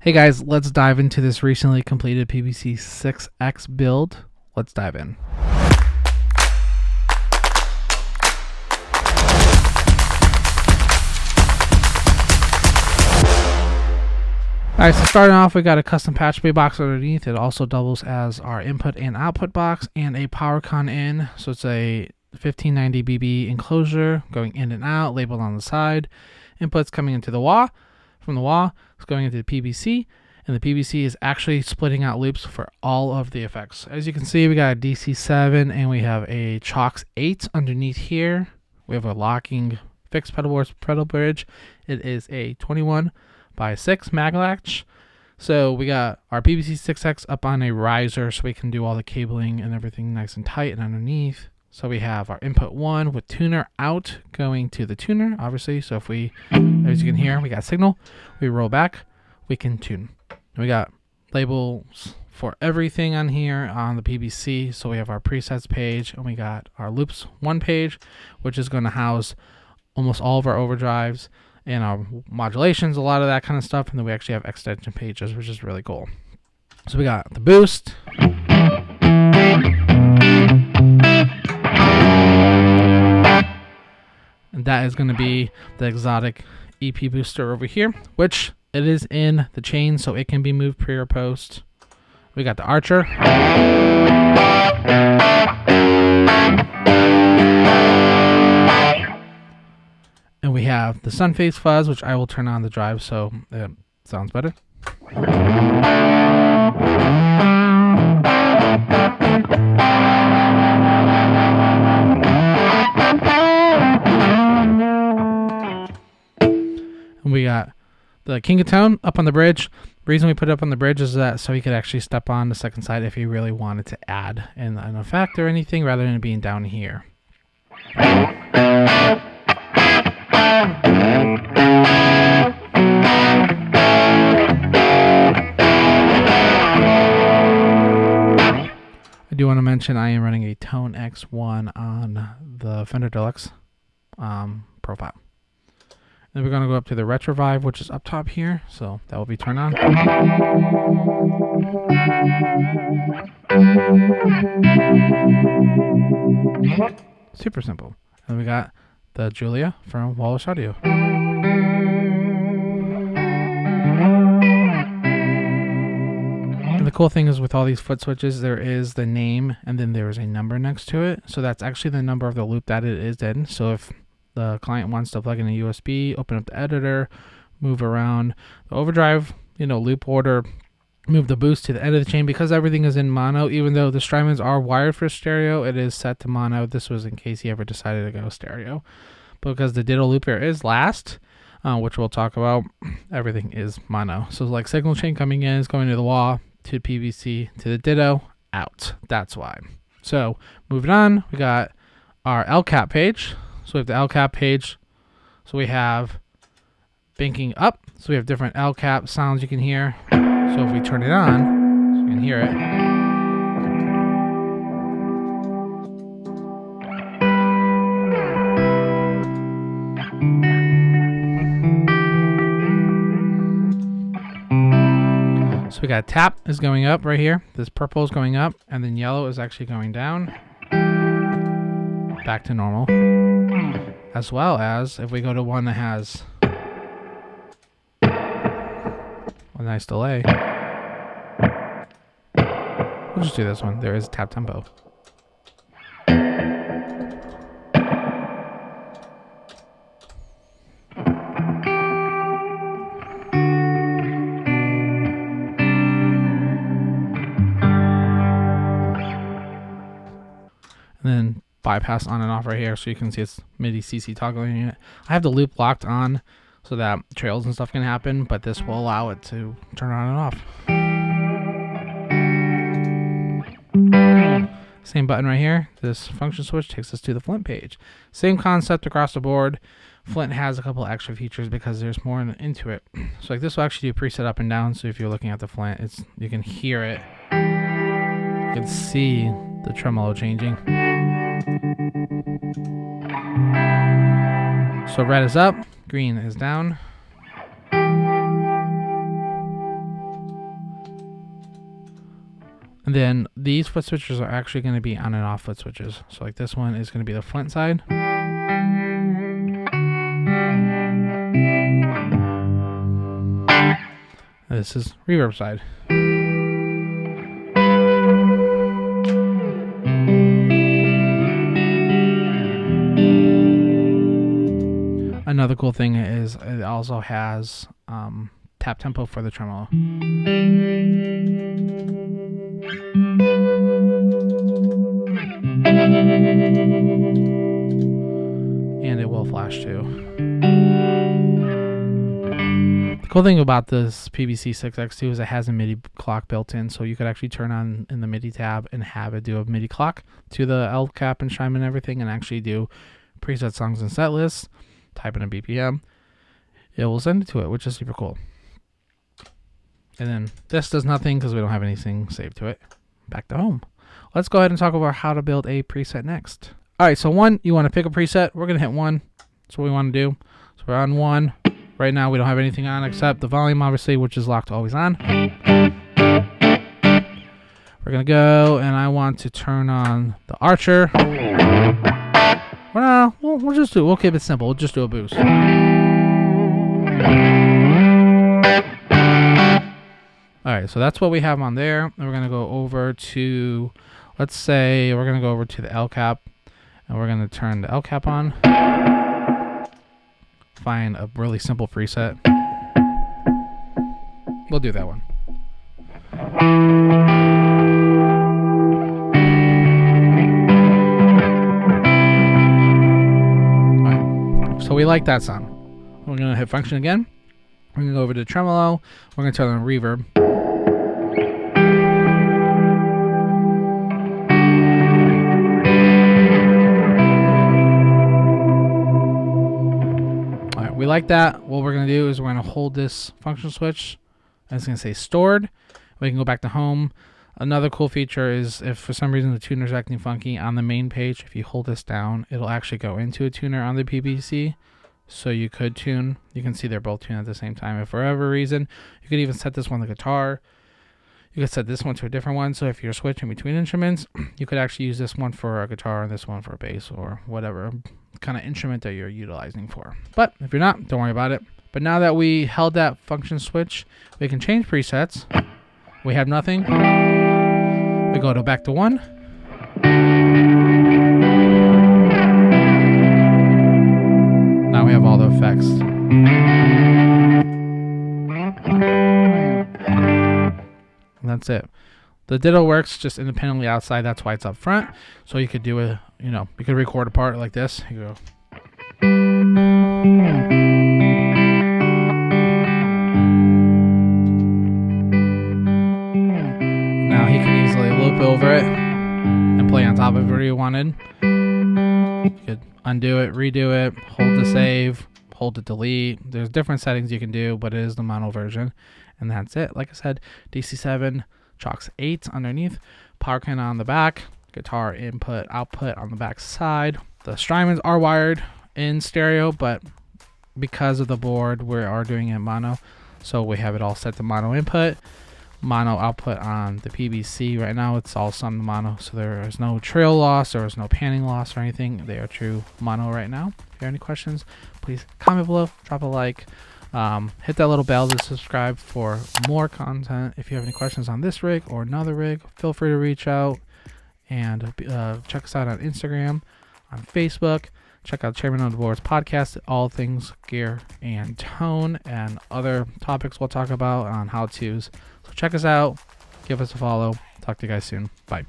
Hey guys, let's dive into this recently completed PBC6X build. Let's dive in. Alright, so starting off, we got a custom patch bay box underneath. It also doubles as our input and output box and a Powercon in. So it's a 1590 BB enclosure going in and out, labeled on the side. Inputs coming into the wah. From the wah, it's going into the PBC. And the PBC is actually splitting out loops for all of the effects. As you can see, we got a DC7 and we have a Cioks 8 underneath here. We have a locking Fix Pedalboards pedal bridge. It is a 21x6 mag latch. So we got our PBC6X up on a riser so we can do all the cabling and everything nice and tight and underneath. So we have our input 1 with tuner out going to the tuner, obviously. So if we, as you can hear, we got signal, we roll back, we can tune. And we got labels for everything on here on the PBC. So we have our presets page and we got our loops 1 page, which is going to house almost all of our overdrives and our modulations, a lot of that kind of stuff. And then we actually have extension pages, which is really cool. So we got the boost. And that is going to be the exotic EP booster over here, which it is in the chain, so it can be moved pre or post. We got the Archer. And we have the Sunface fuzz, which I will turn on the drive so it sounds better. And we got the King of Tone up on the bridge. The reason we put it up on the bridge is that so he could actually step on the second side if he really wanted to add an effect or anything rather than it being down here. I do want to mention I am running a Tone X1 on the Fender Deluxe profile. Then we're going to go up to the Retrovibe, which is up top here. So that will be turned on. Super simple. And we got the Julia from Wallace Audio. And the cool thing is with all these foot switches, there is the name and then there is a number next to it. So that's actually the number of the loop that it is in. So if the client wants to plug in a USB, open up the editor, move around the overdrive, loop order, move the boost to the end of the chain. Because everything is in mono, even though the Strymons are wired for stereo, it is set to mono. This was in case he ever decided to go stereo. But because the Ditto looper is last, which we'll talk about, everything is mono. So like signal chain coming in is going to the wah, to PVC, to the Ditto, out. That's why. So moving on, we got our LCAP page. So we have the LCAP page. So we have binking up. So we have different LCAP sounds you can hear. So if we turn it on, so you can hear it. So we got tap is going up right here. This purple is going up, and then yellow is actually going down. Back to normal. As well as if we go to one that has a nice delay. We'll just do this one. There is tap tempo. And then bypass on and off right here, so you can see it's MIDI CC toggling it. I have the loop locked on so that trails and stuff can happen, but this will allow it to turn on and off. Same button right here. This function switch takes us to the Flint page. Same concept across the board. Flint has a couple extra features because there's more into it. So like this will actually do preset up and down. So if you're looking at the Flint, you can hear it. You can see the tremolo changing. So red is up, green is down. And then these foot switches are actually going to be on and off foot switches. So like this one is going to be the Flint side. This is reverb side. Another cool thing is it also has tap tempo for the tremolo. And it will flash too. The cool thing about this PBC6X too is it has a MIDI clock built in, so you could actually turn on in the MIDI tab and have it do a MIDI clock to the L cap and chime and everything, and actually do preset songs and set lists. Type in a BPM, it will send it to it, which is super cool. And then this does nothing because we don't have anything saved to it. Back to home. Let's go ahead and talk about how to build a preset next. All right, so one, you want to pick a preset. We're going to hit 1. That's what we want to do. So we're on 1. Right now we don't have anything on except the volume, obviously, which is locked always on. We're going to go, and I want to turn on the Archer. Well, no, we'll just do, we'll keep it simple. We'll just do a boost. All right, so that's what we have on there. And we're going to go over to, let's say we're going to go over to the L cap, and we're going to turn the L cap on. Find a really simple preset. We'll do that one. So we like that sound. We're going to hit function again. We're going to go over to tremolo. We're going to turn on reverb. All right, we like that. What we're going to do is we're going to hold this function switch. And it's going to say stored. We can go back to home. Another cool feature is if for some reason the tuner's acting funky on the main page, if you hold this down, it'll actually go into a tuner on the PBC. So you could tune. You can see they're both tuned at the same time. If for whatever reason, you could even set this one to guitar. You could set this one to a different one. So if you're switching between instruments, you could actually use this one for a guitar and this one for a bass or whatever kind of instrument that you're utilizing for. But if you're not, don't worry about it. But now that we held that function switch, we can change presets. We have nothing. We go to back to 1. Now we have all the effects. And that's it. The Ditto works just independently outside. That's why it's up front. So you could do a, you could record a part like this. You go. Now he can easily loop over it and play on top of whatever you wanted. You could undo it, redo it, hold the save, hold the delete. There's different settings you can do, but it is the mono version. And that's it. Like I said, DC7, Cioks 8 underneath, Powercon on the back, guitar input, output on the back side. The Strymons are wired in stereo, but because of the board, we are doing it mono. So we have it all set to mono input, mono output on the PBC. Right now it's all summed mono, so there is no trail loss, there is no panning loss or anything. They are true mono right now. If you have any questions, please comment below, drop a like, hit that little bell to subscribe for more content. If you have any questions on this rig or another rig, feel free to reach out, and check us out on Instagram, on Facebook. Check out Chairman on the Boards podcast, all things gear and tone, and other topics we'll talk about on how-tos. So check us out, give us a follow. Talk to you guys soon. Bye.